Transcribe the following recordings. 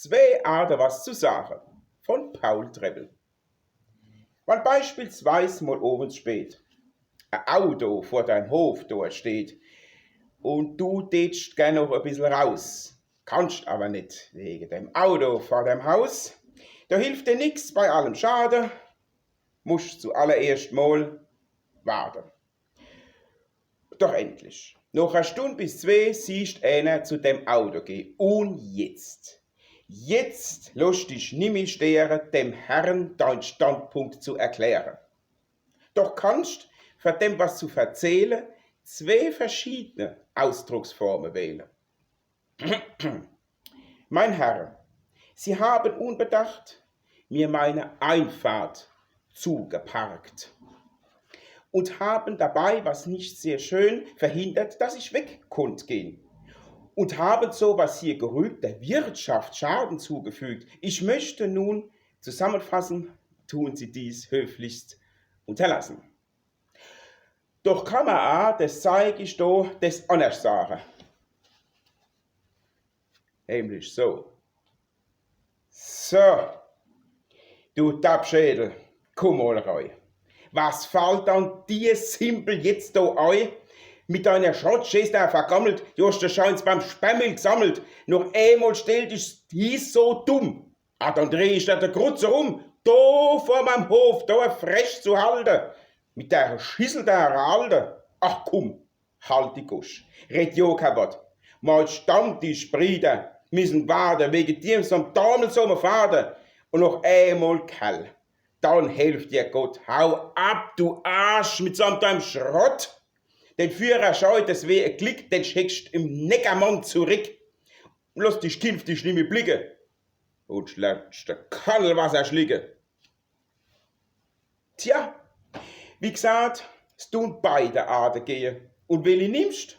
2 Arten was zu sagen. Von Paul Trebbel. Wenn beispielsweise mal abends spät ein Auto vor deinem Hof da steht und du tätst gerne noch ein bisschen raus, kannst aber nicht wegen dem Auto vor deinem Haus, da hilft dir nix bei allem Schaden, musst zuallererst mal warten. Doch endlich, nach einer Stunde bis 2 siehst einer zu dem Auto gehen. Und jetzt lässt dich nimmer stehren, dem Herrn deinen Standpunkt zu erklären. Doch kannst, für dem was zu erzählen, 2 verschiedene Ausdrucksformen wählen. Mein Herr, Sie haben unbedacht mir meine Einfahrt zugeparkt und haben dabei, was nicht sehr schön, verhindert, dass ich weg konnte gehen. Und haben so, was hier gerügt, der Wirtschaft Schaden zugefügt. Ich möchte nun zusammenfassen, tun Sie dies höflichst unterlassen. Doch kann man auch, das zeige ich da, das anders sagen. Nämlich so. So, du Tappschädel, komm mal rein. Was fällt an dir simpel jetzt da ein? Mit deiner Schrottschäste da vergammelt, du hast den Scheins beim Spermel gesammelt. Noch einmal stellt dich dies so dumm. Ah, dann dreh ich da den Krutzer um, da vor meinem Hof, da frech zu halten. Mit der Schüssel der Alten. Ach komm, halt die Gusch. Red ja kein Wort. Mal Stammtisch, Brüder, müssen warten, wegen dir so einem damelsommer Vater. Und noch einmal Kerl. Dann hilft dir Gott. Hau ab, du Arsch, mitsamt deinem Schrott. Den Führer scheut es wie ein Klick, den schickst im Neckermann zurück. Und lass dich künftig nicht mehr blicken. Und lernst der Kannelwasser schlicken. Tja, wie gesagt, es tun beide Arten gehen. Und welche nimmst,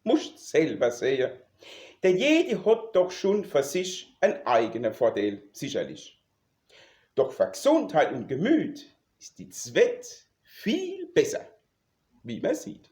musst selber sehen. Denn jede hat doch schon für sich einen eigenen Vorteil, sicherlich. Doch für Gesundheit und Gemüt ist die Zwett viel besser, wie man sieht.